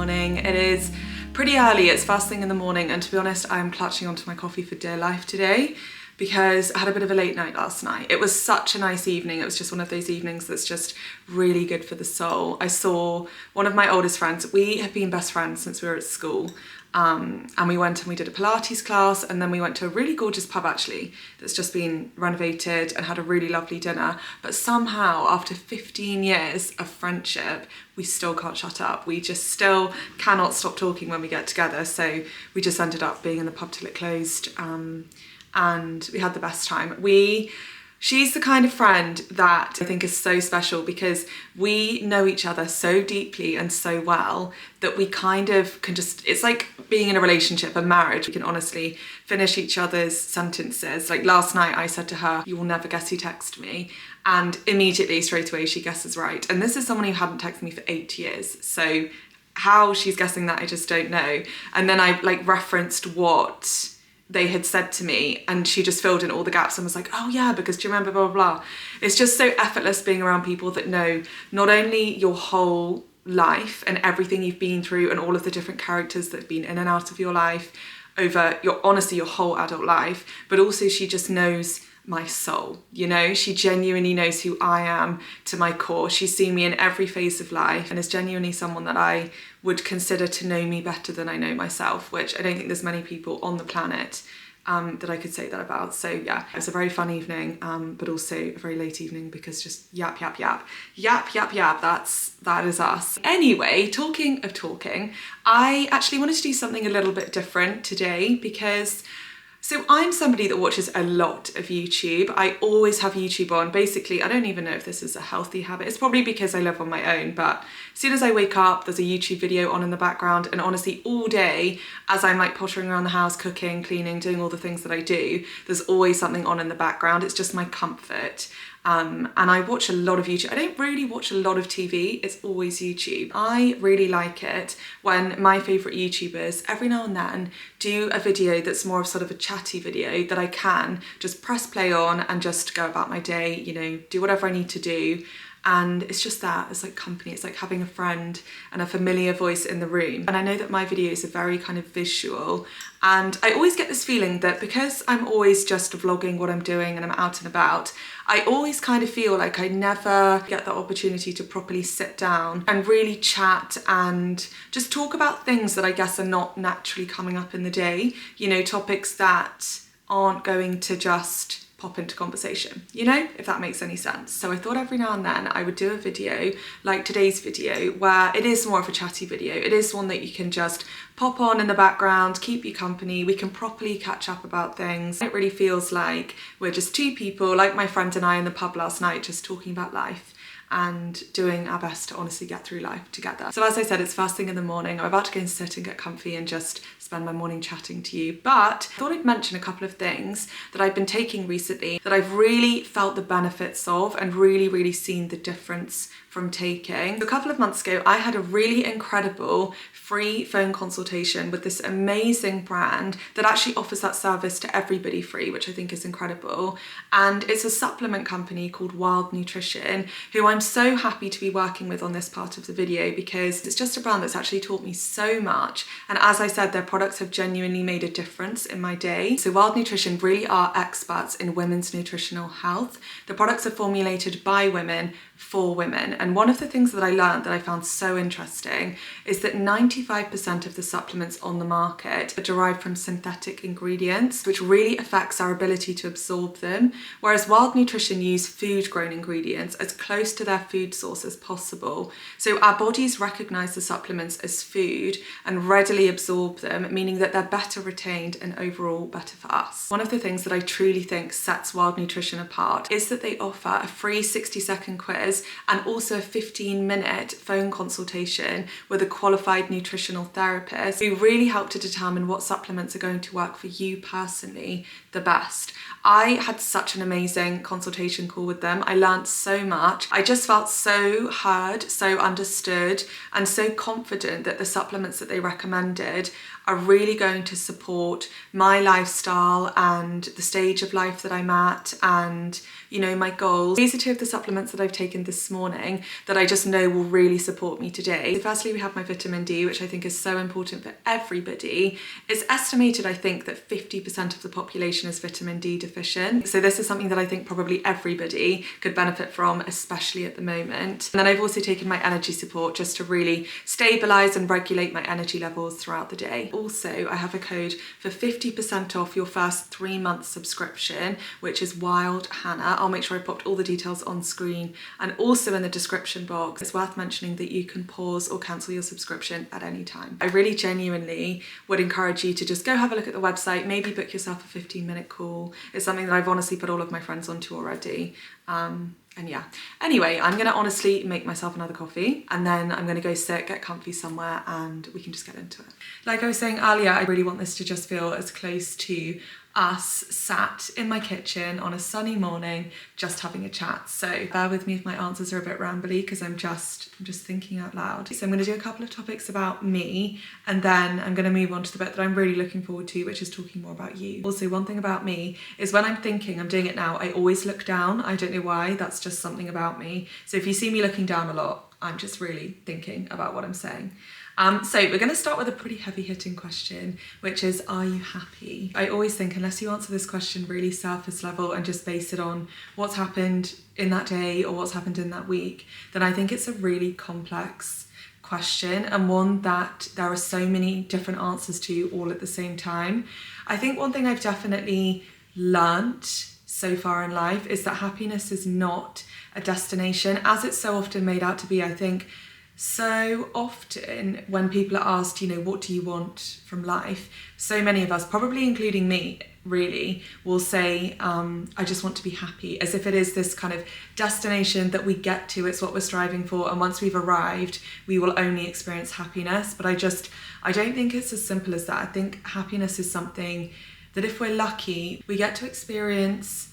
morning. It is pretty early, it's first thing in the morning, and to be honest, I'm clutching onto my coffee for dear life today because I had a bit of a late night last night. It was such a nice evening. It was just one of those evenings that's just really good for the soul. I saw one of my oldest friends. We have been best friends since we were at school. And we went and we did a Pilates class, and then we went to a really gorgeous pub actually that's just been renovated and had a really lovely dinner. But somehow after 15 years of friendship, we still can't shut up. We just still cannot stop talking when we get together. So we just ended up being in the pub till it closed, and we had the best time. She's the kind of friend that I think is so special because we know each other so deeply and so well that we kind of can just, it's like being in a relationship, a marriage. We can honestly finish each other's sentences. Like last night I said to her, "You will never guess who texted me." And immediately, straight away, she guesses right. And this is someone who hadn't texted me for 8 years. So how she's guessing that, I just don't know. And then I like referenced what they had said to me, and she just filled in all the gaps and was like, "Oh yeah, because do you remember blah, blah, blah." It's just so effortless being around people that know not only your whole life and everything you've been through and all of the different characters that have been in and out of your life over honestly your whole adult life, but also she just knows my soul, you know? She genuinely knows who I am to my core. She's seen me in every phase of life and is genuinely someone that I would consider to know me better than I know myself, which I don't think there's many people on the planet that I could say that about. So yeah, it was a very fun evening, but also a very late evening because just yap, yap, yap, yap, yap, yap, that is us. Anyway, talking of talking, I actually wanted to do something a little bit different today because so I'm somebody that watches a lot of YouTube. I always have YouTube on. Basically, I don't even know if this is a healthy habit. It's probably because I live on my own, but as soon as I wake up, there's a YouTube video on in the background, and honestly, all day, as I'm like pottering around the house, cooking, cleaning, doing all the things that I do, there's always something on in the background. It's just my comfort. And I watch a lot of YouTube. I don't really watch a lot of TV, it's always YouTube. I really like it when my favourite YouTubers every now and then do a video that's more of sort of a chatty video that I can just press play on and just go about my day, you know, do whatever I need to do. And it's just that, it's like company, it's like having a friend and a familiar voice in the room. And I know that my videos are very kind of visual, and I always get this feeling that because I'm always just vlogging what I'm doing and I'm out and about, I always kind of feel like I never get the opportunity to properly sit down and really chat and just talk about things that I guess are not naturally coming up in the day, you know, topics that aren't going to just pop into conversation, you know, if that makes any sense. So I thought every now and then I would do a video like today's video where it is more of a chatty video. It is one that you can just pop on in the background, keep you company, we can properly catch up about things. It really feels like we're just two people, like my friend and I in the pub last night, just talking about life and doing our best to honestly get through life together. So as I said, it's first thing in the morning. I'm about to go and sit and get comfy and just spend my morning chatting to you. But I thought I'd mention a couple of things that I've been taking recently that I've really felt the benefits of and really seen the difference from taking. A couple of months ago, I had a really incredible free phone consultation with this amazing brand that actually offers that service to everybody free, which I think is incredible. And it's a supplement company called Wild Nutrition, who I'm so happy to be working with on this part of the video because it's just a brand that's actually taught me so much. And as I said, their products have genuinely made a difference in my day. So Wild Nutrition really are experts in women's nutritional health. The products are formulated by women for women. And one of the things that I learned that I found so interesting is that 95% of the supplements on the market are derived from synthetic ingredients, which really affects our ability to absorb them. Whereas Wild Nutrition use food-grown ingredients as close to their food source as possible. So our bodies recognize the supplements as food and readily absorb them, meaning that they're better retained and overall better for us. One of the things that I truly think sets Wild Nutrition apart is that they offer a free 60-second quiz and also a 15-minute phone consultation with a qualified nutritional therapist who really help to determine what supplements are going to work for you personally the best. I had such an amazing consultation call with them. I learned so much. I just felt so heard, so understood, and so confident that the supplements that they recommended are really going to support my lifestyle and the stage of life that I'm at and, you know, my goals. These are two of the supplements that I've taken this morning, something that I just know will really support me today. So firstly, we have my vitamin D, which I think is so important for everybody. It's estimated, I think, that 50% of the population is vitamin D deficient. So this is something that I think probably everybody could benefit from, especially at the moment. And then I've also taken my energy support just to really stabilize and regulate my energy levels throughout the day. Also, I have a code for 50% off your first 3-month subscription, which is Wild Hannah. I'll make sure I popped all the details on screen and also in the description box. It's worth mentioning that you can pause or cancel your subscription at any time. I really genuinely would encourage you to just go have a look at the website, maybe book yourself a 15-minute call. It's something that I've honestly put all of my friends onto already. And yeah, anyway, I'm gonna honestly make myself another coffee and then I'm gonna go sit, get comfy somewhere, and we can just get into it. Like I was saying earlier, I really want this to just feel as close to us sat in my kitchen on a sunny morning, just having a chat. So bear with me if my answers are a bit rambly because I'm just thinking out loud. So I'm going to do a couple of topics about me and then I'm going to move on to the bit that I'm really looking forward to, which is talking more about you. Also, one thing about me is when I'm thinking, I'm doing it now, I always look down. I don't know why, that's just something about me. So if you see me looking down a lot, I'm just really thinking about what I'm saying. So we're going to start with a pretty heavy-hitting question, which is, are you happy? I always think unless you answer this question really surface level and just base it on what's happened in that day or what's happened in that week, then I think it's a really complex question and one that there are so many different answers to all at the same time. I think one thing I've definitely learnt so far in life is that happiness is not a destination, as it's so often made out to be. I think so often when people are asked, what do you want from life? So many of us, probably including me, really, will say, I just want to be happy, as if it is this kind of destination that we get to, it's what we're striving for. And once we've arrived, we will only experience happiness. But I don't think it's as simple as that. I think happiness is something that if we're lucky, we get to experience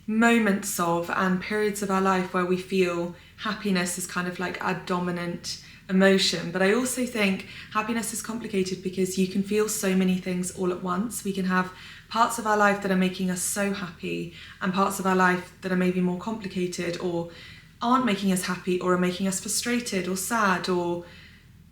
moments of and periods of our life where we feel happiness is kind of like our dominant emotion. But I also think happiness is complicated because you can feel so many things all at once. We can have parts of our life that are making us so happy and parts of our life that are maybe more complicated or aren't making us happy or are making us frustrated or sad or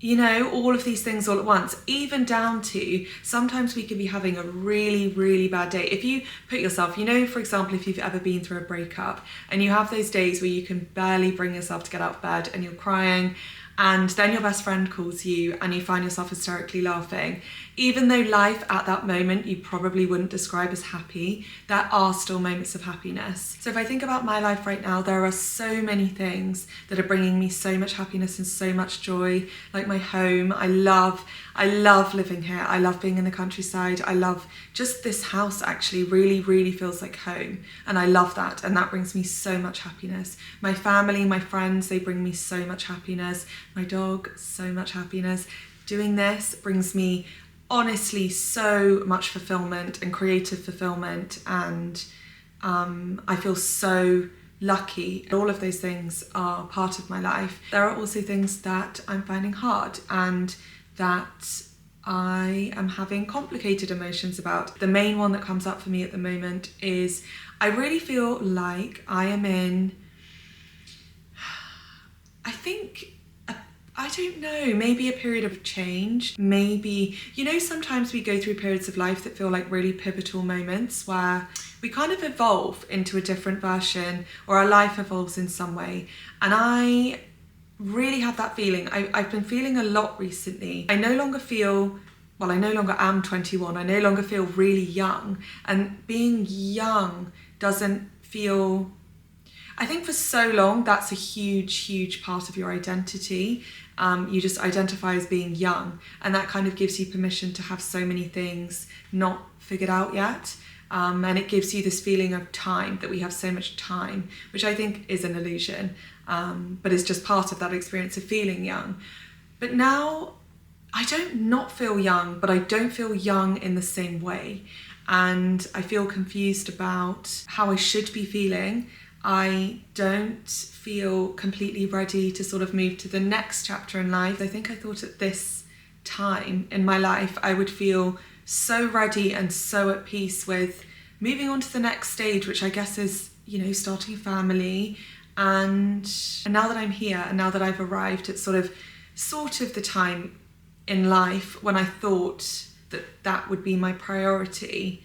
all of these things all at once, even down to sometimes we could be having a really, really bad day. If you put yourself, for example, if you've ever been through a breakup and you have those days where you can barely bring yourself to get out of bed and you're crying, and then your best friend calls you and you find yourself hysterically laughing. Even though life at that moment you probably wouldn't describe as happy, there are still moments of happiness. So if I think about my life right now, there are so many things that are bringing me so much happiness and so much joy, like my home. I love living here. I love being in the countryside. I love just this house actually really, really feels like home. And I love that. And that brings me so much happiness. My family, my friends, they bring me so much happiness. My dog, so much happiness. Doing this brings me honestly so much fulfillment and creative fulfillment. And I feel so lucky. All of those things are part of my life. There are also things that I'm finding hard and that I am having complicated emotions about. The main one that comes up for me at the moment is I really feel like I am in, I don't know, maybe a period of change. Maybe, sometimes we go through periods of life that feel like really pivotal moments where we kind of evolve into a different version or our life evolves in some way. And I really have that feeling. I've been feeling a lot recently. I no longer am 21. I no longer feel really young. And being young doesn't feel, I think for so long, that's a huge, huge part of your identity. You just identify as being young, and that kind of gives you permission to have so many things not figured out yet. And it gives you this feeling of time, that we have so much time, which I think is an illusion, but it's just part of that experience of feeling young. But now I don't not feel young, but I don't feel young in the same way. And I feel confused about how I should be feeling. I don't feel completely ready to sort of move to the next chapter in life. I think I thought at this time in my life I would feel so ready and so at peace with moving on to the next stage, which I guess is, starting a family And now that I'm here and now that I've arrived at sort of the time in life when I thought that that would be my priority,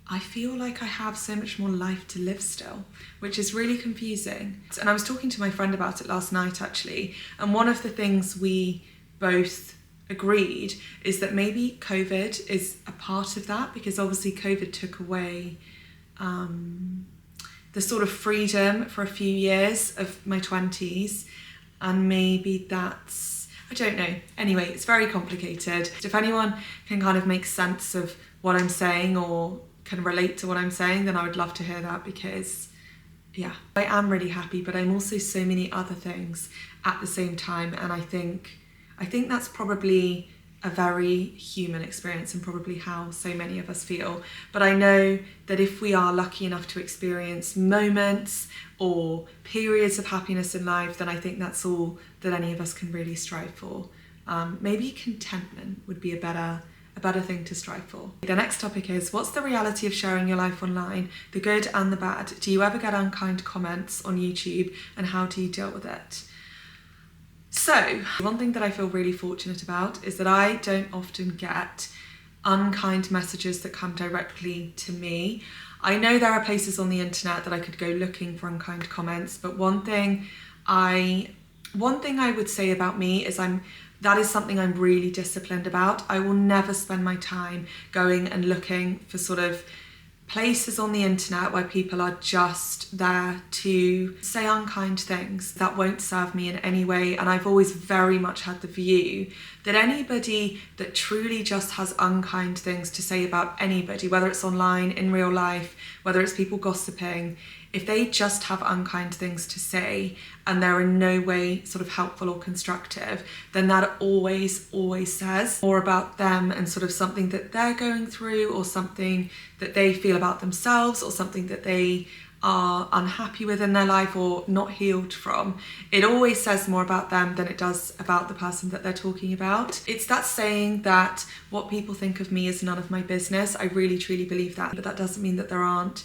I feel like I have so much more life to live still, which is really confusing. And I was talking to my friend about it last night actually, and one of the things we both agreed is that maybe COVID is a part of that, because obviously COVID took away the sort of freedom for a few years of my 20s, and maybe that's, I don't know. Anyway, it's very complicated. If anyone can kind of make sense of what I'm saying or can relate to what I'm saying, then I would love to hear that, because yeah, I am really happy, but I'm also so many other things at the same time, and I think that's probably a very human experience and probably how so many of us feel. But I know that if we are lucky enough to experience moments or periods of happiness in life, then I think that's all that any of us can really strive for. Maybe contentment would be a better thing to strive for. The next topic is, what's the reality of sharing your life online, the good and the bad? Do you ever get unkind comments on YouTube, and how do you deal with it? So, one thing that I feel really fortunate about is that I don't often get unkind messages that come directly to me. I know there are places on the internet that I could go looking for unkind comments, but one thing I would say about me is that is something I'm really disciplined about. I will never spend my time going and looking for sort of places on the internet where people are just there to say unkind things that won't serve me in any way. And I've always very much had the view that anybody that truly just has unkind things to say about anybody, whether it's online, in real life, whether it's people gossiping, if they just have unkind things to say and they're in no way sort of helpful or constructive, then that always says more about them and sort of something that they're going through, or something that they feel about themselves, or something that they are unhappy with in their life or not healed from. It always says more about them than it does about the person that they're talking about. It's that saying that what people think of me is none of my business. I really truly believe that, but that doesn't mean that there aren't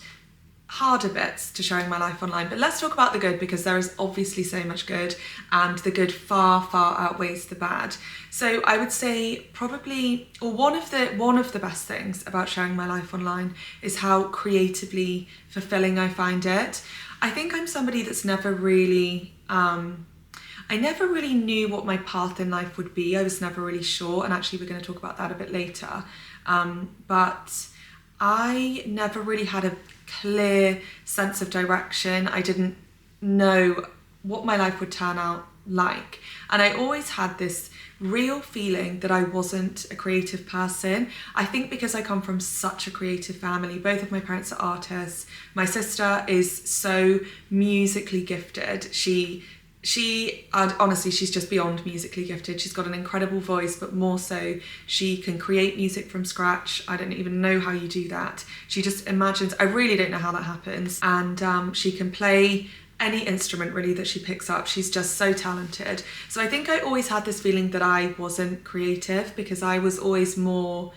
harder bits to sharing my life online. But let's talk about the good, because there is obviously so much good, and the good far outweighs the bad. So I would say probably, or one of the best things about sharing my life online is how creatively fulfilling I find it. I think I'm somebody that's never really I never really knew what my path in life would be. I was never really sure, and actually we're going to talk about that a bit later. But I never really had a clear sense of direction. I didn't know what my life would turn out like. And I always had this real feeling that I wasn't a creative person. I think because I come from such a creative family. Both of my parents are artists. My sister is so musically gifted. Honestly, she's just beyond musically gifted. She's got an incredible voice, but more so, she can create music from scratch. I don't even know how you do that. She just imagines, I really don't know how that happens. And she can play any instrument really that she picks up. She's just so talented. So I think I always had this feeling that I wasn't creative, because I was always more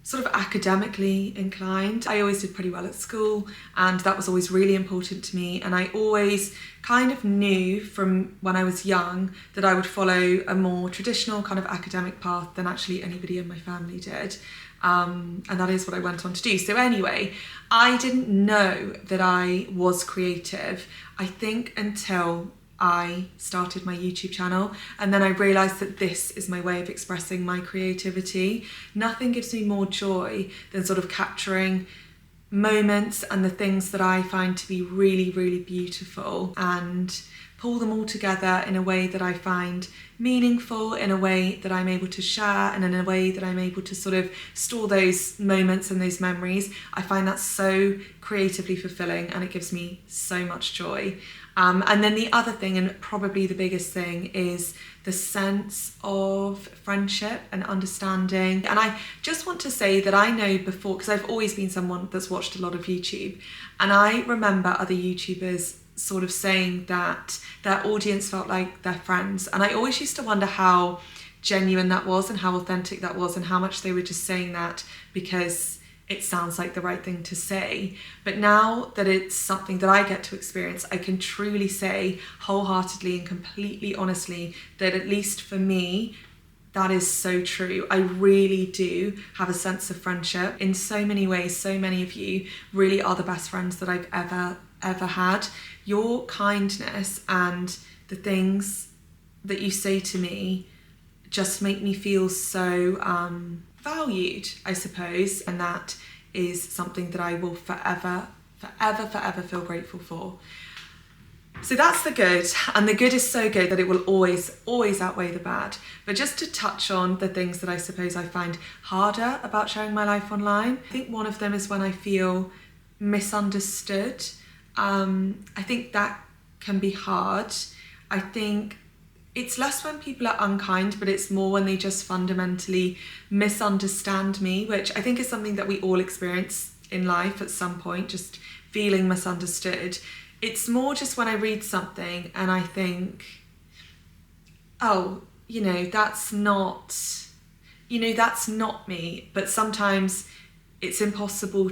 sort of academically inclined. I always did pretty well at school, and that was always really important to me. And I always kind of knew from when I was young that I would follow a more traditional kind of academic path than actually anybody in my family did. And that is what I went on to do. So anyway, I didn't know that I was creative, I think, until I started my YouTube channel, and then I realised that this is my way of expressing my creativity. Nothing gives me more joy than sort of capturing moments and the things that I find to be really, really beautiful, and pull them all together in a way that I find meaningful, in a way that I'm able to share, and in a way that I'm able to sort of store those moments and those memories. I find that so creatively fulfilling, and it gives me so much joy. And then the other thing, and probably the biggest thing, is the sense of friendship and understanding. And I just want to say that I know before, because I've always been someone that's watched a lot of YouTube, and I remember other YouTubers sort of saying that their audience felt like their friends. And I always used to wonder how genuine that was, and how authentic that was, and how much they were just saying that because it sounds like the right thing to say. But now that it's something that I get to experience, I can truly say wholeheartedly and completely honestly that at least for me, that is so true. I really do have a sense of friendship in so many ways. So many of you really are the best friends that I've ever had. Your kindness and the things that you say to me just make me feel so valued, I suppose, and that is something that I will forever feel grateful for. So that's the good, and the good is so good that it will always outweigh the bad. But just to touch on the things that I suppose I find harder about sharing my life online, I think one of them is when I feel misunderstood. I think that can be hard. I think it's less when people are unkind, but it's more when they just fundamentally misunderstand me, which I think is something that we all experience in life at some point, just feeling misunderstood. It's more just when I read something and I think, oh, that's not me. But sometimes it's impossible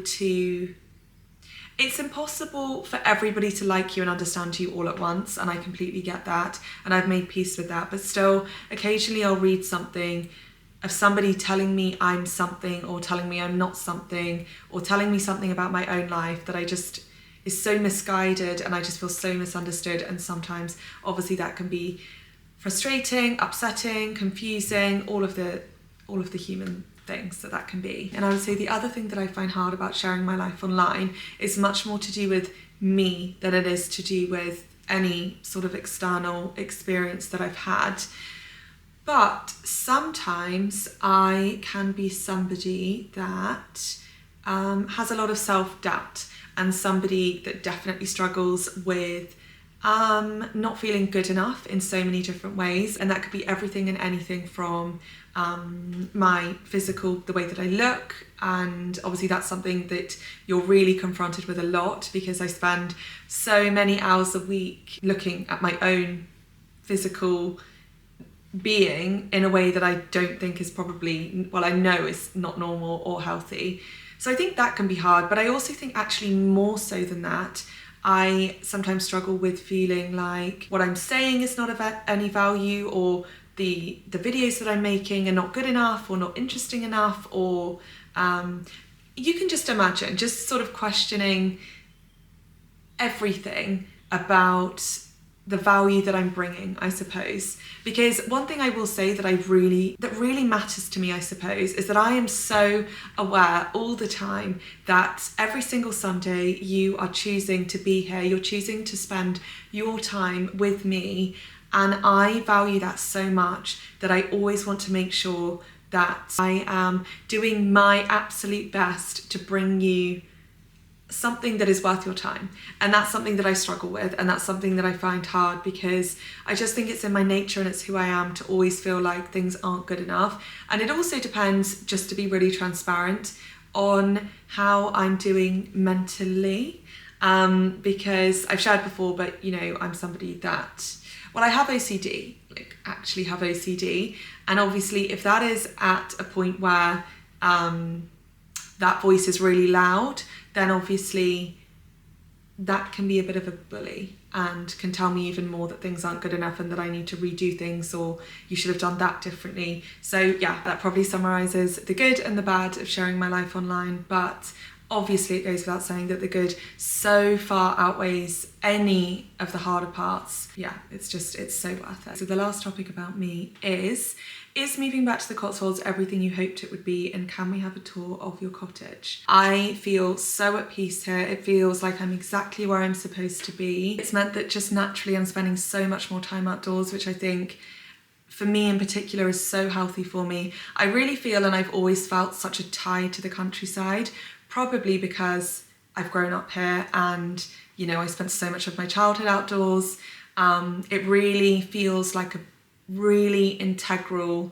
for everybody to like you and understand you all at once, and I completely get that, and I've made peace with that. But still, occasionally I'll read something of somebody telling me I'm something, or telling me I'm not something, or telling me something about my own life that is so misguided, and I just feel so misunderstood. And sometimes obviously that can be frustrating, upsetting, confusing, all of the human things that can be. And I would say the other thing that I find hard about sharing my life online is much more to do with me than it is to do with any sort of external experience that I've had. But sometimes I can be somebody that has a lot of self-doubt, and somebody that definitely struggles with not feeling good enough in so many different ways. And that could be everything and anything from my physical, the way that I look. And obviously that's something that you're really confronted with a lot, because I spend so many hours a week looking at my own physical being in a way that I don't think is I know is not normal or healthy. So I think that can be hard, but I also think actually more so than that, I sometimes struggle with feeling like what I'm saying is not of any value, or the videos that I'm making are not good enough or not interesting enough, or you can just imagine just sort of questioning everything about the value that I'm bringing, I suppose. Because one thing I will say that really matters to me, I suppose, is that I am so aware all the time that every single Sunday you are choosing to be here, you're choosing to spend your time with me, and I value that so much that I always want to make sure that I am doing my absolute best to bring you something that is worth your time. And that's something that I struggle with, and that's something that I find hard, because I just think it's in my nature and it's who I am to always feel like things aren't good enough. And it also depends, just to be really transparent, on how I'm doing mentally, because I've shared before, but I'm somebody that, I have OCD, actually have OCD, and obviously if that is at a point where that voice is really loud, then obviously that can be a bit of a bully and can tell me even more that things aren't good enough and that I need to redo things, or you should have done that differently. So yeah, that probably summarises the good and the bad of sharing my life online. But obviously it goes without saying that the good so far outweighs any of the harder parts. Yeah, it's so worth it. So the last topic about me is moving back to the Cotswolds everything you hoped it would be, and can we have a tour of your cottage? I feel so at peace here. It feels like I'm exactly where I'm supposed to be. It's meant that just naturally I'm spending so much more time outdoors, which I think for me in particular is so healthy for me. I really feel, and I've always felt, such a tie to the countryside, probably because I've grown up here and I spent so much of my childhood outdoors. It really feels like a really integral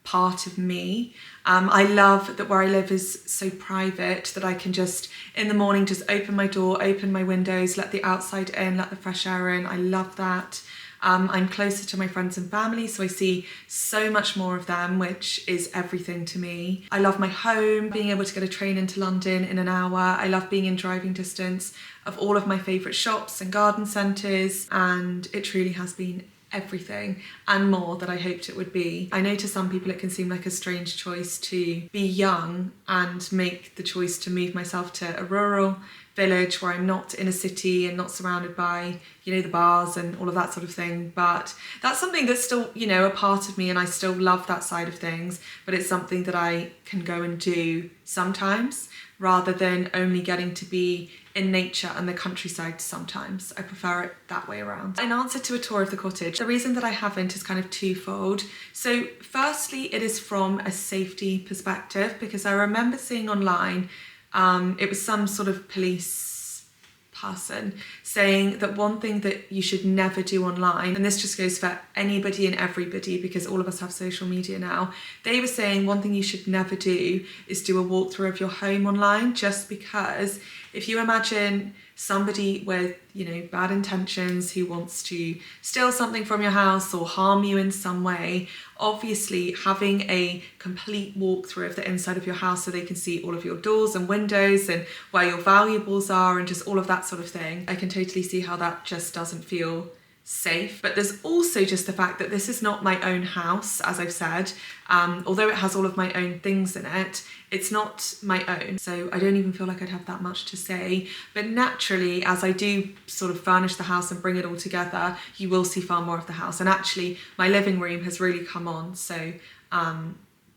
part of me. I love that where I live is so private that I can just in the morning just open my door, open my windows, let the outside in, let the fresh air in. I love that. I'm closer to my friends and family, so I see so much more of them, which is everything to me. I love my home, being able to get a train into London in an hour. I love being in driving distance of all of my favourite shops and garden centres, and it truly has been everything and more that I hoped it would be. I know to some people it can seem like a strange choice to be young and make the choice to move myself to a rural village where I'm not in a city and not surrounded by, you know, the bars and all of that sort of thing. But that's something that's still, you know, a part of me, and I still love that side of things, but it's something that I can go and do sometimes rather than only getting to be in nature and the countryside sometimes. I prefer it that way around. In answer to a tour of the cottage, the reason that I haven't is kind of twofold. So firstly, it is from a safety perspective, because I remember seeing online, it was some sort of police person saying that one thing that you should never do online, and this just goes for anybody and everybody because all of us have social media now, they were saying one thing you should never do is do a walkthrough of your home online, just because if you imagine somebody with, you know, bad intentions who wants to steal something from your house or harm you in some way, obviously having a complete walkthrough of the inside of your house so they can see all of your doors and windows and where your valuables are and just all of that sort of thing, I can totally see how that just doesn't feel safe. But there's also just the fact that this is not my own house, as I've said. Although it has all of my own things in it, it's not my own, so I don't even feel like I'd have that much to say. But naturally, as I do sort of furnish the house and bring it all together, you will see far more of the house. And actually my living room has really come on, so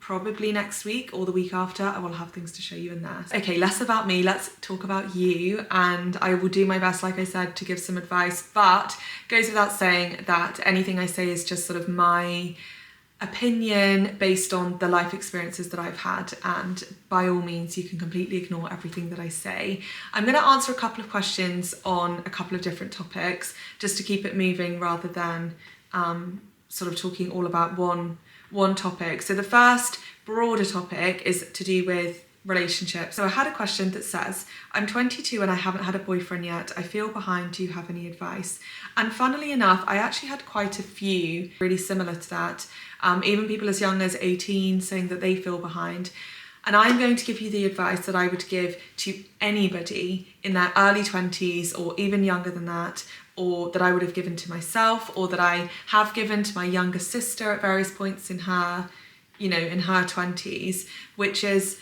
probably next week or the week after I will have things to show you in there. Okay, less about me, let's talk about you, and I will do my best, like I said, to give some advice, but goes without saying that anything I say is just sort of my opinion based on the life experiences that I've had, and by all means you can completely ignore everything that I say. I'm going to answer a couple of questions on a couple of different topics just to keep it moving rather than sort of talking all about one topic. So the first broader topic is to do with relationships. So I had a question that says, I'm 22 and I haven't had a boyfriend yet. I feel behind. Do you have any advice? And funnily enough, I actually had quite a few really similar to that. Even people as young as 18 saying that they feel behind. And I'm going to give you the advice that I would give to anybody in their early 20s or even younger than that, or that I would have given to myself, or that I have given to my younger sister at various points in her, you know, in her 20s, which is,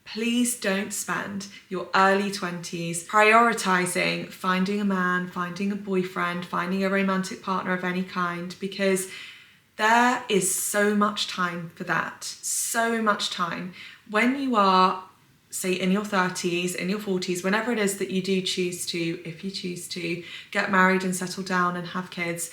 please don't spend your early 20s prioritizing finding a man, finding a boyfriend, finding a romantic partner of any kind, because there is so much time for that, so much time. When you are, say, in your 30s, in your 40s, whenever it is that you do choose to, if you choose to, get married and settle down and have kids,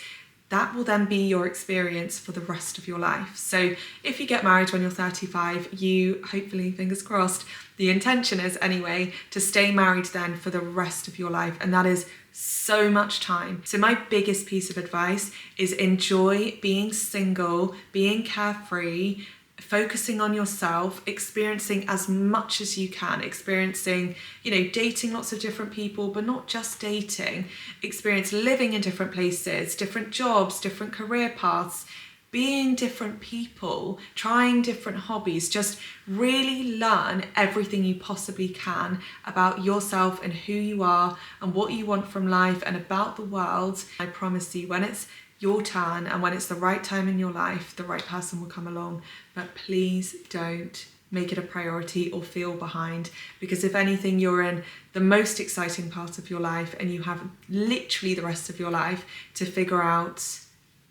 that will then be your experience for the rest of your life. So if you get married when you're 35, you hopefully, fingers crossed, the intention is anyway, to stay married then for the rest of your life. And that is so much time. So my biggest piece of advice is enjoy being single, being carefree, focusing on yourself, experiencing as much as you can, experiencing, you know, dating lots of different people, but not just dating, experience living in different places, different jobs, different career paths, being different people, trying different hobbies, just really learn everything you possibly can about yourself and who you are and what you want from life and about the world. I promise you, when it's your turn and when it's the right time in your life, the right person will come along. But please don't make it a priority or feel behind, because if anything, you're in the most exciting part of your life and you have literally the rest of your life to figure out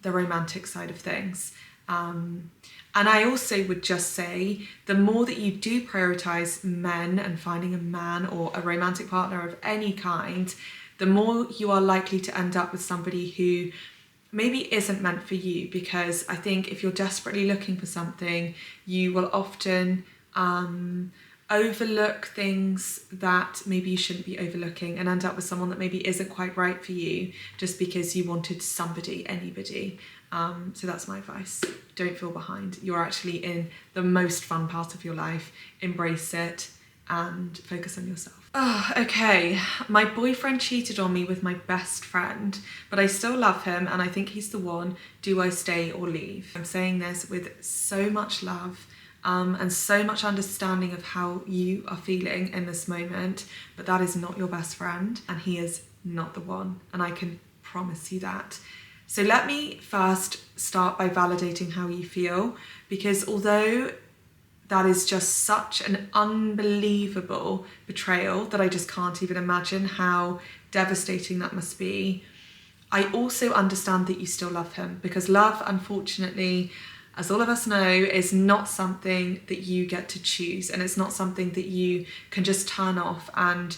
the romantic side of things. And I also would just say, the more that you do prioritize men and finding a man or a romantic partner of any kind, the more you are likely to end up with somebody who maybe isn't meant for you. Because I think if you're desperately looking for something, you will often overlook things that maybe you shouldn't be overlooking and end up with someone that maybe isn't quite right for you just because you wanted somebody, anybody. So that's my advice. Don't feel behind. You're actually in the most fun part of your life. Embrace it. and focus on yourself. Oh, okay. My boyfriend cheated on me with my best friend, but I still love him and I think he's the one. Do I stay or leave? I'm saying this with so much love and so much understanding of how you are feeling in this moment, but that is not your best friend and he is not the one, and I can promise you that. So let me first start by validating how you feel, because although that is just such an unbelievable betrayal that I just can't even imagine how devastating that must be, I also understand that you still love him, because love, unfortunately, as all of us know, is not something that you get to choose, and it's not something that you can just turn off. And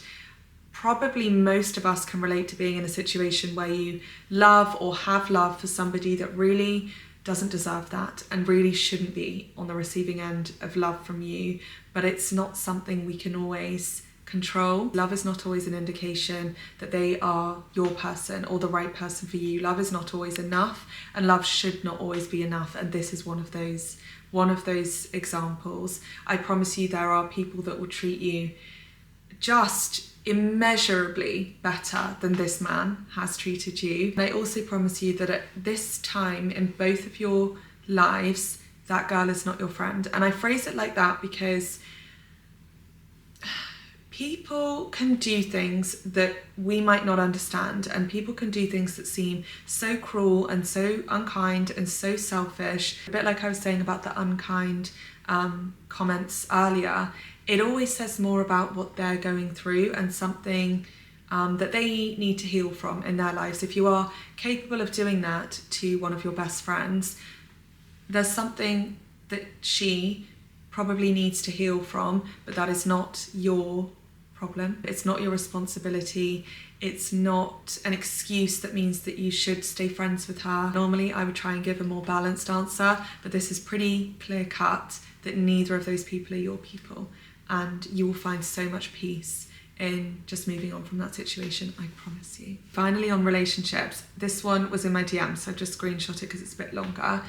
probably most of us can relate to being in a situation where you love or have love for somebody that really doesn't deserve that and really shouldn't be on the receiving end of love from you, but it's not something we can always control. Love is not always an indication that they are your person or the right person for you. Love is not always enough, and love should not always be enough, and this is one of those examples. I promise you there are people that will treat you just immeasurably better than this man has treated you. And I also promise you that at this time in both of your lives, that girl is not your friend. And I phrase it like that because people can do things that we might not understand, and people can do things that seem so cruel and so unkind and so selfish. A bit like I was saying about the unkind comments earlier, it always says more about what they're going through and something that they need to heal from in their lives. If you are capable of doing that to one of your best friends, there's something that she probably needs to heal from, but that is not your problem. It's not your responsibility. It's not an excuse that means that you should stay friends with her. Normally I would try and give a more balanced answer, but this is pretty clear cut that neither of those people are your people, and you will find so much peace in just moving on from that situation, I promise you. Finally, on relationships, this one was in my DMs, so I've just screenshot it because it's a bit longer.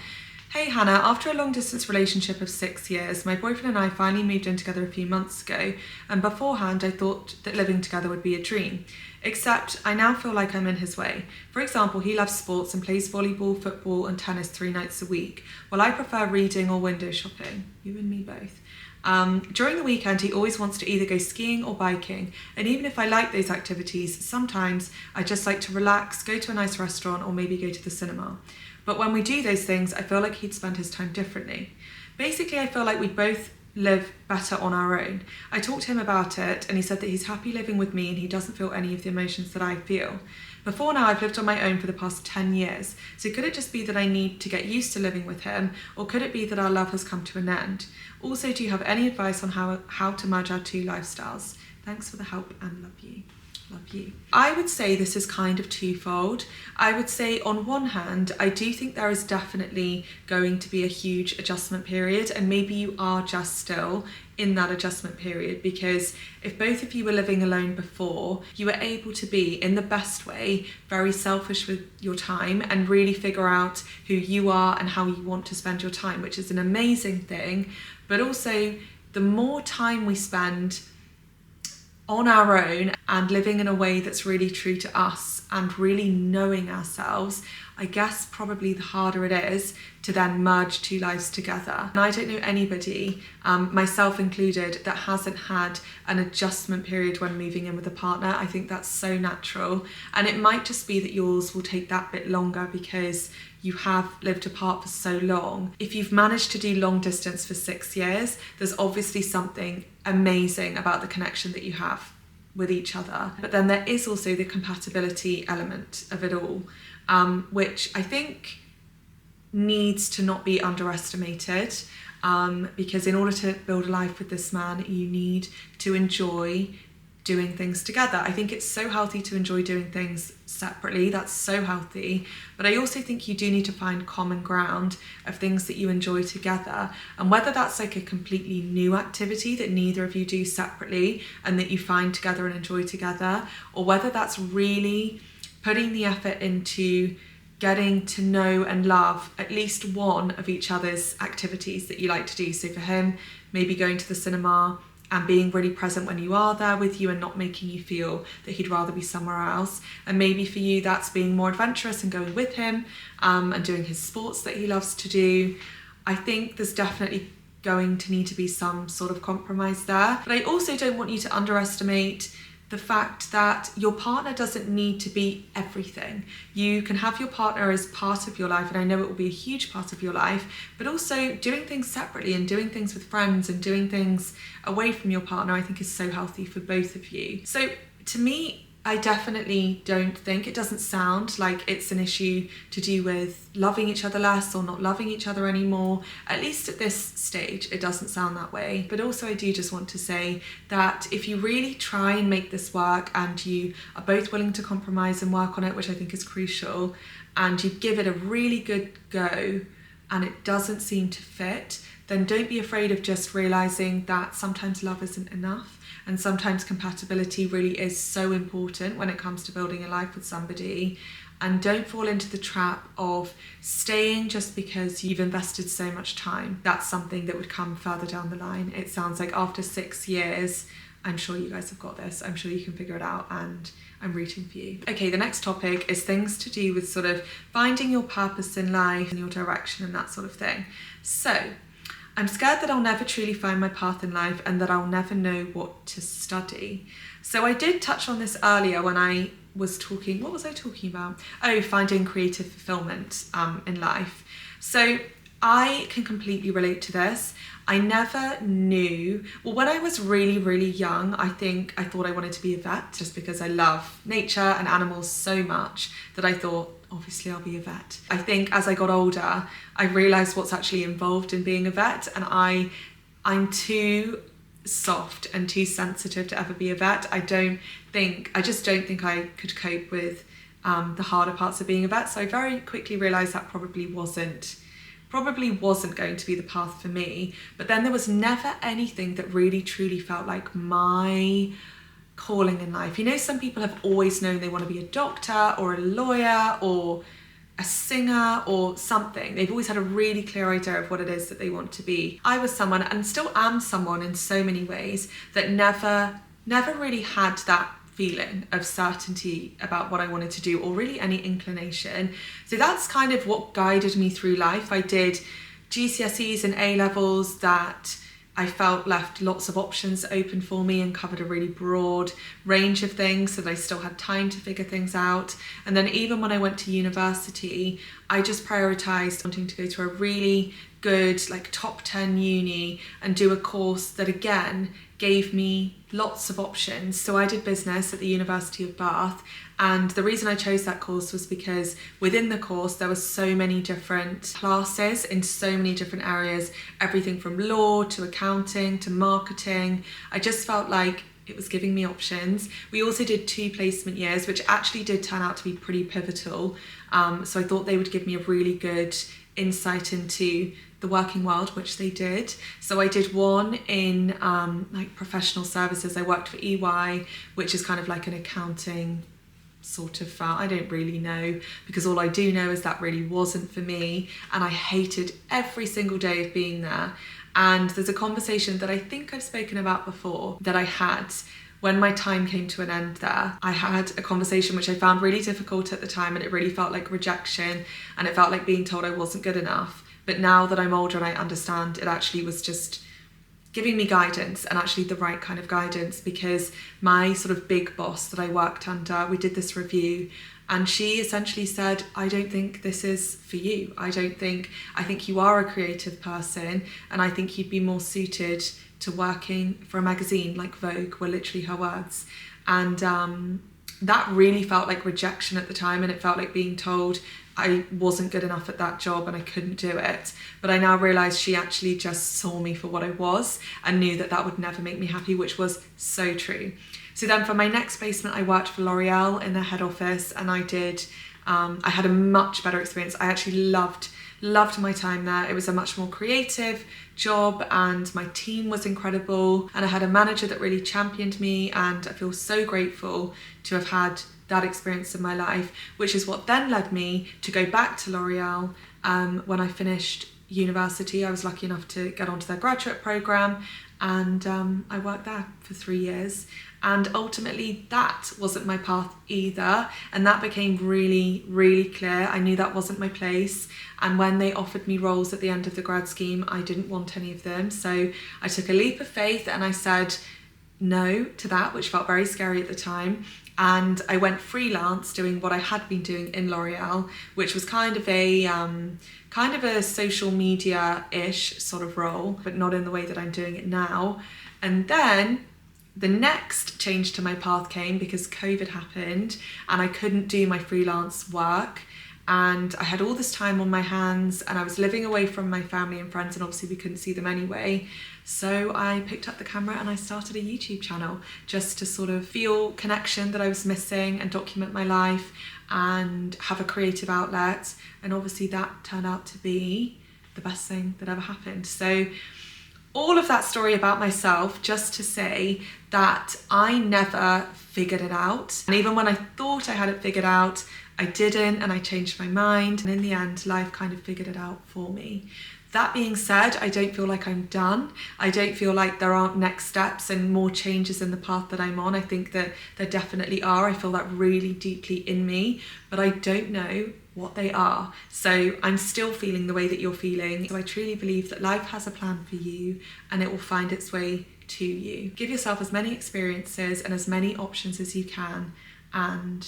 Hey Hannah, after a long distance relationship of 6 years, my boyfriend and I finally moved in together a few months ago, and beforehand I thought that living together would be a dream. Except I now feel like I'm in his way. For example, he loves sports and plays volleyball, football and tennis 3 nights a week, while I prefer reading or window shopping. You and me both. During the weekend, he always wants to either go skiing or biking, and even if I like those activities, sometimes I just like to relax, go to a nice restaurant, or maybe go to the cinema. But when we do those things, I feel like he'd spend his time differently. Basically, I feel like we both live better on our own. I talked to him about it, and he said that he's happy living with me and he doesn't feel any of the emotions that I feel. Before now, I've lived on my own for the past 10 years, so could it just be that I need to get used to living with him, or could it be that our love has come to an end? Also, do you have any advice on how to merge our two lifestyles? Thanks for the help and love you. Love you. I would say this is kind of twofold. I would say on one hand, I do think there is definitely going to be a huge adjustment period, and maybe you are just still in that adjustment period, because if both of you were living alone before, you were able to be, in the best way, very selfish with your time and really figure out who you are and how you want to spend your time, which is an amazing thing. But also, the more time we spend on our own and living in a way that's really true to us and really knowing ourselves, I guess probably the harder it is to then merge two lives together. And I don't know anybody, myself included, that hasn't had an adjustment period when moving in with a partner. I think that's so natural, and it might just be that yours will take that bit longer because you have lived apart for so long. If you've managed to do long distance for 6 years, there's obviously something amazing about the connection that you have with each other. But then there is also the compatibility element of it all, which I think needs to not be underestimated, because in order to build a life with this man, you need to enjoy doing things together. I think it's so healthy to enjoy doing things separately. That's so healthy. But I also think you do need to find common ground of things that you enjoy together. And whether that's like a completely new activity that neither of you do separately and that you find together and enjoy together, or whether that's really putting the effort into getting to know and love at least one of each other's activities that you like to do. So for him, maybe going to the cinema, and being really present when you are there with you and not making you feel that he'd rather be somewhere else. And maybe for you that's being more adventurous and going with him and doing his sports that he loves to do. I think there's definitely going to need to be some sort of compromise there. But I also don't want you to underestimate the fact that your partner doesn't need to be everything. You can have your partner as part of your life, and I know it will be a huge part of your life, but also doing things separately and doing things with friends and doing things away from your partner, I think is so healthy for both of you. So to me, I definitely don't think, it doesn't sound like it's an issue to do with loving each other less or not loving each other anymore. At least at this stage, it doesn't sound that way. But also I do just want to say that if you really try and make this work and you are both willing to compromise and work on it, which I think is crucial, and you give it a really good go and it doesn't seem to fit, then don't be afraid of just realizing that sometimes love isn't enough. And sometimes compatibility really is so important when it comes to building a life with somebody. And don't fall into the trap of staying just because you've invested so much time. That's something that would come further down the line. It sounds like after 6 years, I'm sure you guys have got this. I'm sure you can figure it out, and I'm rooting for you. Okay, the next topic is things to do with sort of finding your purpose in life and your direction and that sort of thing. So, I'm scared that I'll never truly find my path in life and that I'll never know what to study. So I did touch on this earlier when I was talking, what was I talking about? Oh, finding creative fulfillment in life. So I can completely relate to this. I never knew, well, when I was really, really young, I think I thought I wanted to be a vet just because I love nature and animals so much that I thought, obviously I'll be a vet. I think as I got older, I realised what's actually involved in being a vet, and I'm too soft and too sensitive to ever be a vet. I just don't think I could cope with the harder parts of being a vet. So I very quickly realised that probably wasn't going to be the path for me. But then there was never anything that really truly felt like my calling in life. You know, some people have always known they want to be a doctor or a lawyer or a singer or something. They've always had a really clear idea of what it is that they want to be. I was someone, and still am someone in so many ways, that never really had that feeling of certainty about what I wanted to do, or really any inclination. So that's kind of what guided me through life. I did GCSEs and A-levels that I felt left lots of options open for me and covered a really broad range of things, so that I still had time to figure things out. And then even when I went to university, I just prioritised wanting to go to a really good, like top 10 uni and do a course that again gave me lots of options. So I did business at the University of Bath, and the reason I chose that course was because within the course there were so many different classes in so many different areas, everything from law to accounting to marketing. I just felt like it was giving me options. We also did 2 placement years, which actually did turn out to be pretty pivotal. So I thought they would give me a really good insight into the working world, which they did. So I did one in like professional services. I worked for EY, which is kind of like an accounting sort of firm. I don't really know, because all I do know is that really wasn't for me, and I hated every single day of being there. And there's a conversation that I think I've spoken about before that I had when my time came to an end there. I had a conversation which I found really difficult at the time, and it really felt like rejection, and it felt like being told I wasn't good enough. But now that I'm older and I understand, it actually was just giving me guidance, and actually the right kind of guidance, because my sort of big boss that I worked under, we did this review, and she essentially said, I don't think this is for you. I think you are a creative person, and I think you'd be more suited to working for a magazine like Vogue, were literally her words. And that really felt like rejection at the time, and it felt like being told I wasn't good enough at that job and I couldn't do it. But I now realise she actually just saw me for what I was and knew that that would never make me happy, which was so true. So then for my next placement, I worked for L'Oreal in their head office, and I had a much better experience. I actually loved my time there. It was a much more creative job, and my team was incredible, and I had a manager that really championed me, and I feel so grateful to have had that experience in my life, which is what then led me to go back to L'Oreal when I finished university. I was lucky enough to get onto their graduate program, and I worked there for 3 years, and ultimately that wasn't my path either, and that became really, really clear. I knew that wasn't my place, and when they offered me roles at the end of the grad scheme, I didn't want any of them. So I took a leap of faith and I said no to that, which felt very scary at the time. And I went freelance doing what I had been doing in L'Oreal, which was kind of a social media-ish sort of role, but not in the way that I'm doing it now. And then the next change to my path came because COVID happened and I couldn't do my freelance work. And I had all this time on my hands and I was living away from my family and friends, and obviously we couldn't see them anyway. So I picked up the camera and I started a YouTube channel just to sort of feel connection that I was missing and document my life and have a creative outlet. And obviously that turned out to be the best thing that ever happened. So all of that story about myself just to say that I never figured it out. And even when I thought I had it figured out, I didn't, and I changed my mind. And in the end, life kind of figured it out for me. That being said, I don't feel like I'm done. I don't feel like there aren't next steps and more changes in the path that I'm on. I think that there definitely are. I feel that really deeply in me, but I don't know what they are. So I'm still feeling the way that you're feeling. So I truly believe that life has a plan for you and it will find its way to you. Give yourself as many experiences and as many options as you can, and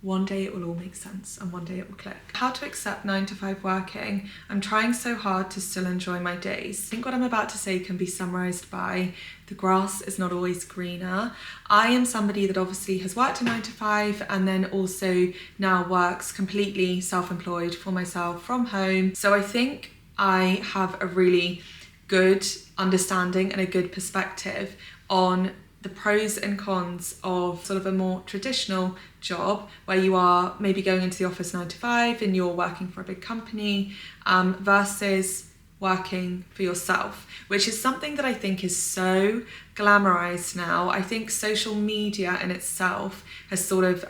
one day it will all make sense and one day it will click. How to accept 9 to 5 working. I'm trying so hard to still enjoy my days. I think what I'm about to say can be summarised by the grass is not always greener. I am somebody that obviously has worked a 9 to 5 and then also now works completely self-employed for myself from home. So I think I have a really good understanding and a good perspective on the pros and cons of sort of a more traditional job where you are maybe going into the office 9 to 5 and you're working for a big company versus working for yourself, which is something that I think is so glamorized now. I think social media in itself has sort of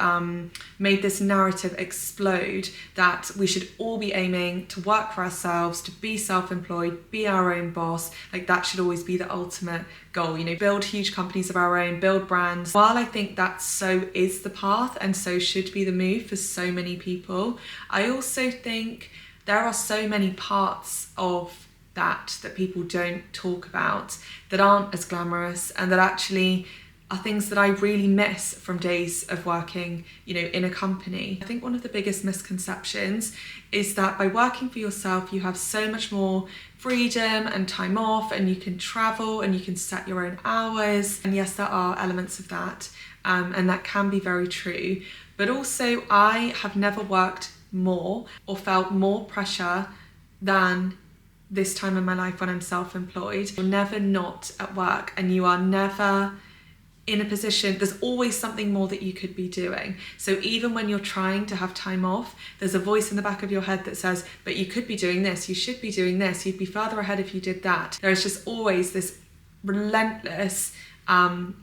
made this narrative explode that we should all be aiming to work for ourselves, to be self-employed, be our own boss. Like that should always be the ultimate goal, you know, build huge companies of our own, build brands. While I think that so is the path and so should be the move for so many people, I also think there are so many parts of that people don't talk about that aren't as glamorous and that actually are things that I really miss from days of working, you know, in a company. I think one of the biggest misconceptions is that by working for yourself, you have so much more freedom and time off and you can travel and you can set your own hours. And yes, there are elements of that and that can be very true. But also I have never worked more or felt more pressure than this time in my life when I'm self-employed. You're never not at work and you are never in a position, there's always something more that you could be doing. So even when you're trying to have time off, there's a voice in the back of your head that says, but you could be doing this, you should be doing this, you'd be further ahead if you did that. There is just always this relentless and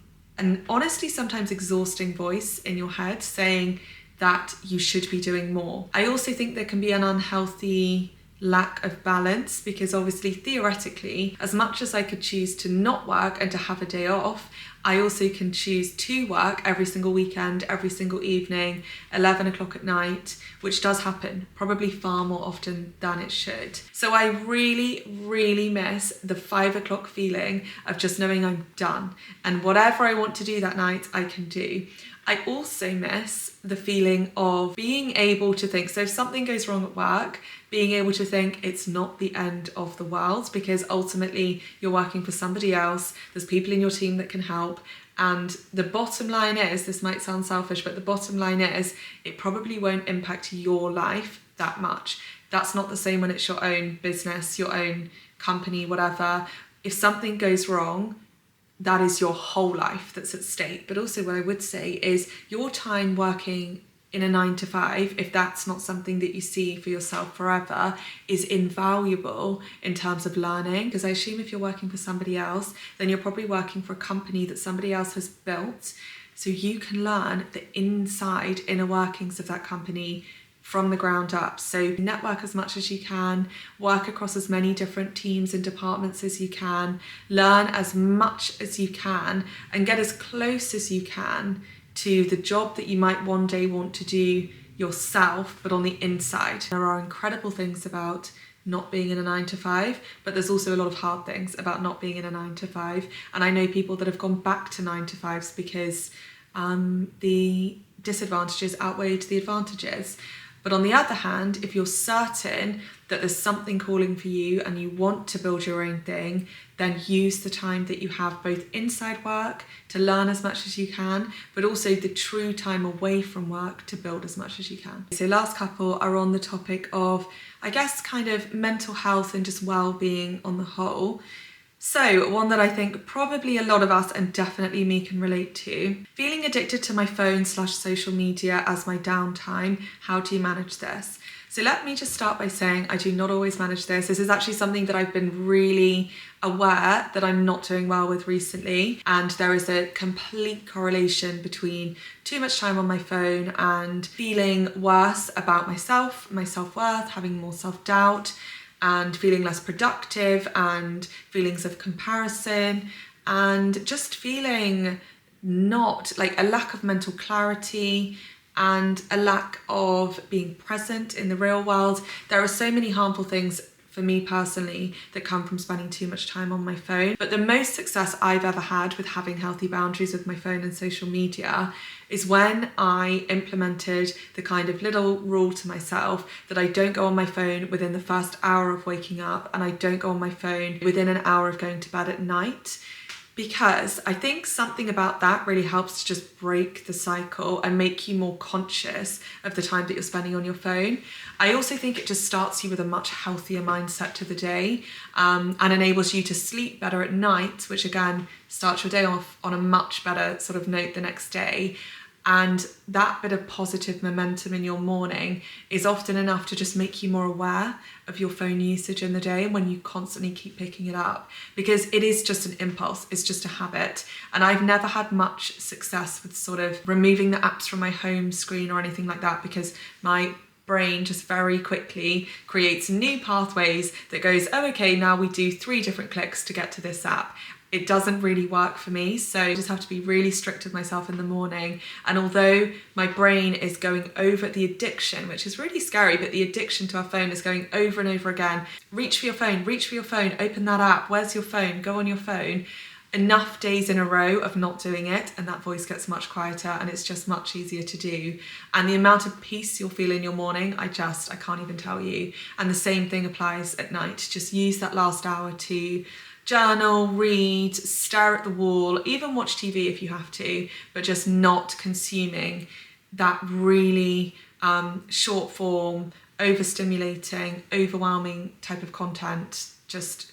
honestly sometimes exhausting voice in your head saying that you should be doing more. I also think there can be an unhealthy lack of balance because obviously theoretically, as much as I could choose to not work and to have a day off, I also can choose to work every single weekend, every single evening, 11 o'clock at night, which does happen, probably far more often than it should. So I really, really miss the 5 o'clock feeling of just knowing I'm done and whatever I want to do that night, I can do. I also miss the feeling of being able to think, so if something goes wrong at work, being able to think it's not the end of the world because ultimately you're working for somebody else, there's people in your team that can help, and the bottom line is, this might sound selfish, but the bottom line is it probably won't impact your life that much. That's not the same when it's your own business, your own company, whatever. If something goes wrong, that is your whole life that's at stake. But also what I would say is your time working in a 9 to 5, if that's not something that you see for yourself forever, is invaluable in terms of learning. Because I assume if you're working for somebody else, then you're probably working for a company that somebody else has built. So you can learn the inner workings of that company from the ground up. So network as much as you can, work across as many different teams and departments as you can, learn as much as you can, and get as close as you can to the job that you might one day want to do yourself, but on the inside. There are incredible things about not being in a 9 to 5, but there's also a lot of hard things about not being in a 9 to 5. And I know people that have gone back to 9 to 5s because the disadvantages outweighed the advantages. But on the other hand, if you're certain that there's something calling for you and you want to build your own thing, then use the time that you have both inside work to learn as much as you can, but also the true time away from work to build as much as you can. So last couple are on the topic of, I guess, kind of mental health and just well-being on the whole. So one that I think probably a lot of us, and definitely me, can relate to. Feeling addicted to my phone/social media as my downtime. How do you manage this? So let me just start by saying I do not always manage this. This is actually something that I've been really aware that I'm not doing well with recently. And there is a complete correlation between too much time on my phone and feeling worse about myself, my self-worth, having more self-doubt, and feeling less productive, and feelings of comparison, and just feeling not, like, a lack of mental clarity and a lack of being present in the real world. There are so many harmful things for me personally that come from spending too much time on my phone. But the most success I've ever had with having healthy boundaries with my phone and social media is when I implemented the kind of little rule to myself that I don't go on my phone within the first hour of waking up, and I don't go on my phone within an hour of going to bed at night. Because I think something about that really helps to just break the cycle and make you more conscious of the time that you're spending on your phone. I also think it just starts you with a much healthier mindset to the day, and enables you to sleep better at night, which again starts your day off on a much better sort of note the next day. And that bit of positive momentum in your morning is often enough to just make you more aware of your phone usage in the day when you constantly keep picking it up, because it is just an impulse, it's just a habit. And I've never had much success with sort of removing the apps from my home screen or anything like that, because my brain just very quickly creates new pathways that goes, oh, okay, now we do 3 different clicks to get to this app. It doesn't really work for me, so I just have to be really strict with myself in the morning. And although my brain is going over the addiction, which is really scary, but the addiction to our phone is going over and over again. Reach for your phone, open that app, where's your phone, go on your phone. Enough days in a row of not doing it, and that voice gets much quieter, and it's just much easier to do. And the amount of peace you'll feel in your morning, I can't even tell you. And the same thing applies at night. Just use that last hour to journal, read, stare at the wall, even watch TV if you have to, but just not consuming that really short form, overstimulating, overwhelming type of content, just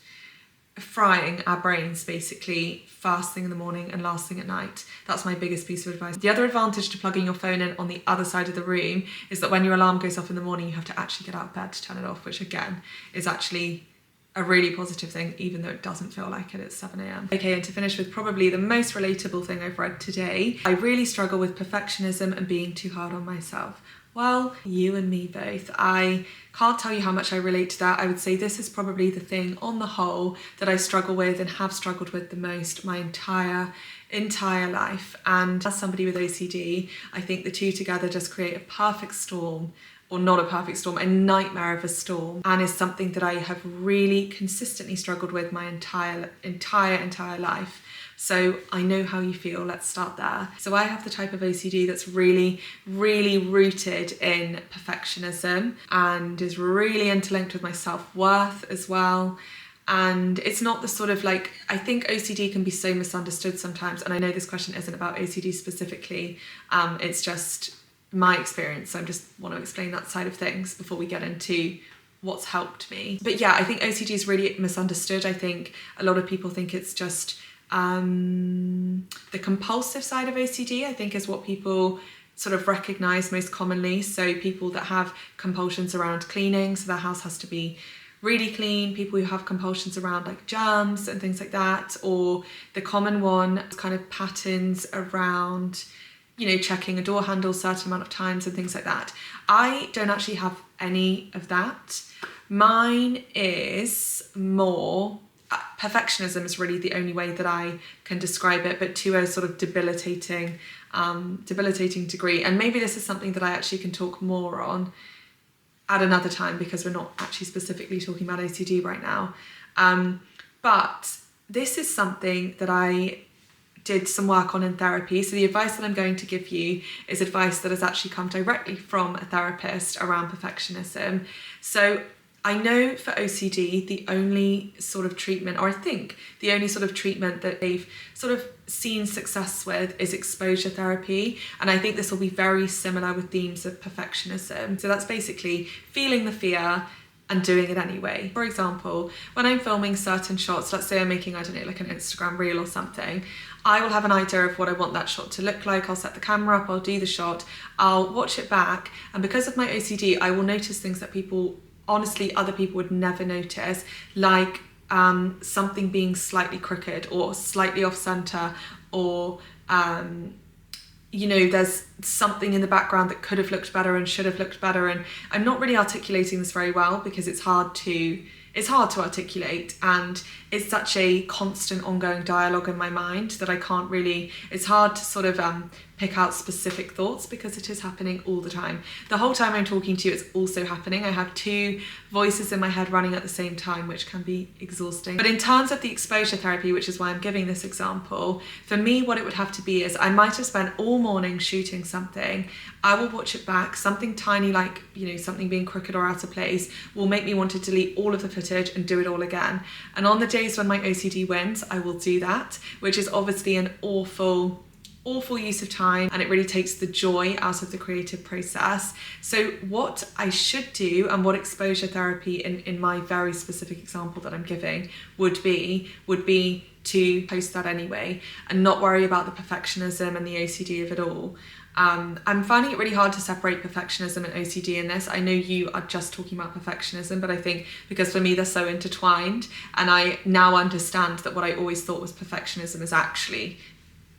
frying our brains basically first thing in the morning and last thing at night. That's my biggest piece of advice. The other advantage to plugging your phone in on the other side of the room is that when your alarm goes off in the morning, you have to actually get out of bed to turn it off, which again is actually a really positive thing, even though it doesn't feel like it at 7 a.m. Okay, and to finish with probably the most relatable thing I've read today, I really struggle with perfectionism and being too hard on myself. Well, you and me both. I can't tell you how much I relate to that. I would say this is probably the thing on the whole that I struggle with and have struggled with the most my entire life. And as somebody with OCD, I think the two together just create a perfect storm, or not a perfect storm, a nightmare of a storm, and is something that I have really consistently struggled with my entire life. So I know how you feel, let's start there. So I have the type of OCD that's really, really rooted in perfectionism and is really interlinked with my self-worth as well. And it's not the sort of like, I think OCD can be so misunderstood sometimes, and I know this question isn't about OCD specifically, it's just my experience, so I just want to explain that side of things before we get into what's helped me. But yeah, I think OCD is really misunderstood. I think a lot of people think it's just the compulsive side of OCD, I think, is what people sort of recognise most commonly. So people that have compulsions around cleaning, so their house has to be really clean, people who have compulsions around like germs and things like that, or the common one, kind of patterns around, you know, checking a door handle a certain amount of times and things like that. I don't actually have any of that. Mine is more, perfectionism is really the only way that I can describe it, but to a sort of debilitating degree. And maybe this is something that I actually can talk more on at another time, because we're not actually specifically talking about OCD right now. But this is something that I did some work on in therapy. So the advice that I'm going to give you is advice that has actually come directly from a therapist around perfectionism. So I know for OCD, the only sort of treatment, or I think the only sort of treatment that they've sort of seen success with is exposure therapy. And I think this will be very similar with themes of perfectionism. So that's basically feeling the fear and doing it anyway. For example, when I'm filming certain shots, let's say I'm making, I don't know, like an Instagram reel or something, I will have an idea of what I want that shot to look like. I'll set the camera up, I'll do the shot, I'll watch it back. And because of my OCD, I will notice things that honestly, other people would never notice, like something being slightly crooked or slightly off center, or you know, there's something in the background that could have looked better and should have looked better. And I'm not really articulating this very well because it's hard to articulate, and it's such a constant ongoing dialogue in my mind that I can't really, it's hard to sort of pick out specific thoughts because it is happening all the time. The whole time I'm talking to you, it's also happening. I have two voices in my head running at the same time, which can be exhausting. But in terms of the exposure therapy, which is why I'm giving this example, for me, what it would have to be is I might have spent all morning shooting something. I will watch it back. Something tiny, like, you know, something being crooked or out of place, will make me want to delete all of the footage and do it all again. And on the days when my OCD wins, I will do that, which is obviously an awful use of time, and it really takes the joy out of the creative process. So what I should do, and what exposure therapy in my very specific example that I'm giving would be to post that anyway and not worry about the perfectionism and the OCD of it all. I'm finding it really hard to separate perfectionism and OCD in this. I know you are just talking about perfectionism, but I think because for me they're so intertwined, and I now understand that what I always thought was perfectionism is actually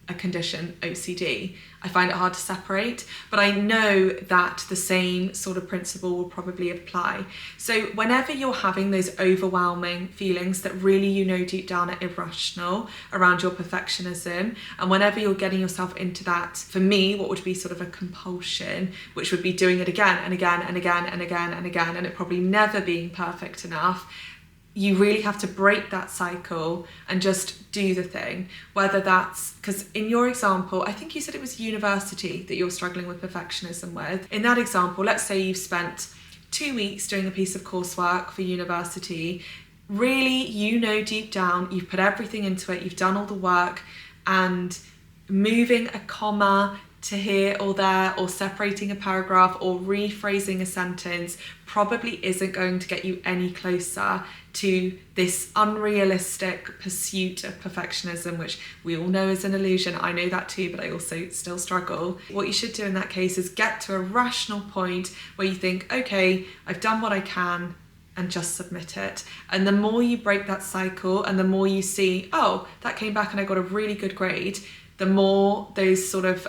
a condition, OCD. I find it hard to separate, but I know that the same sort of principle will probably apply. So whenever you're having those overwhelming feelings that really, you know, deep down are irrational around your perfectionism, and whenever you're getting yourself into that, for me, what would be sort of a compulsion, which would be doing it again and again and again and again and again, and it probably never being perfect enough, you really have to break that cycle and just do the thing. Whether that's, because in your example, I think you said it was university that you're struggling with perfectionism with. In that example, let's say you've spent 2 weeks doing a piece of coursework for university. Really, you know, deep down, you've put everything into it, you've done all the work, and moving a comma to here or there, or separating a paragraph or rephrasing a sentence probably isn't going to get you any closer to this unrealistic pursuit of perfectionism, which we all know is an illusion. I know that too, but I also still struggle. What you should do in that case is get to a rational point where you think, okay, I've done what I can, and just submit it. And the more you break that cycle, and the more you see, oh, that came back and I got a really good grade, the more those sort of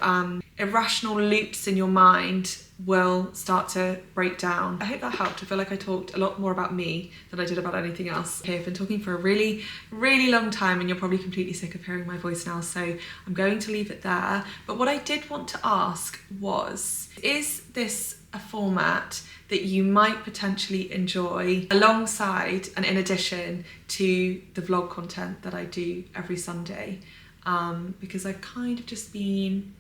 irrational loops in your mind will start to break down. I hope that helped. I feel like I talked a lot more about me than I did about anything else. Okay, I've been talking for a really, really long time, and you're probably completely sick of hearing my voice now, so I'm going to leave it there. But what I did want to ask was, is this a format that you might potentially enjoy alongside and in addition to the vlog content that I do every Sunday? Because I've kind of just been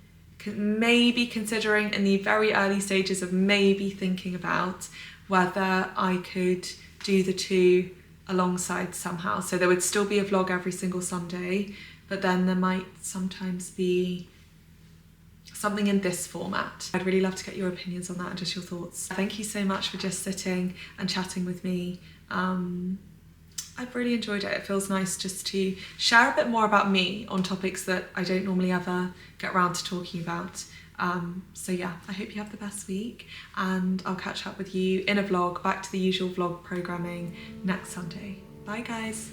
maybe considering, in the very early stages of maybe thinking about whether I could do the two alongside somehow. So there would still be a vlog every single Sunday, but then there might sometimes be something in this format. I'd really love to get your opinions on that and just your thoughts. Thank you so much for just sitting and chatting with me. I've really enjoyed it. It feels nice just to share a bit more about me on topics that I don't normally ever get around to talking about. So yeah, I hope you have the best week, and I'll catch up with you in a vlog, back to the usual vlog programming next Sunday. Bye guys.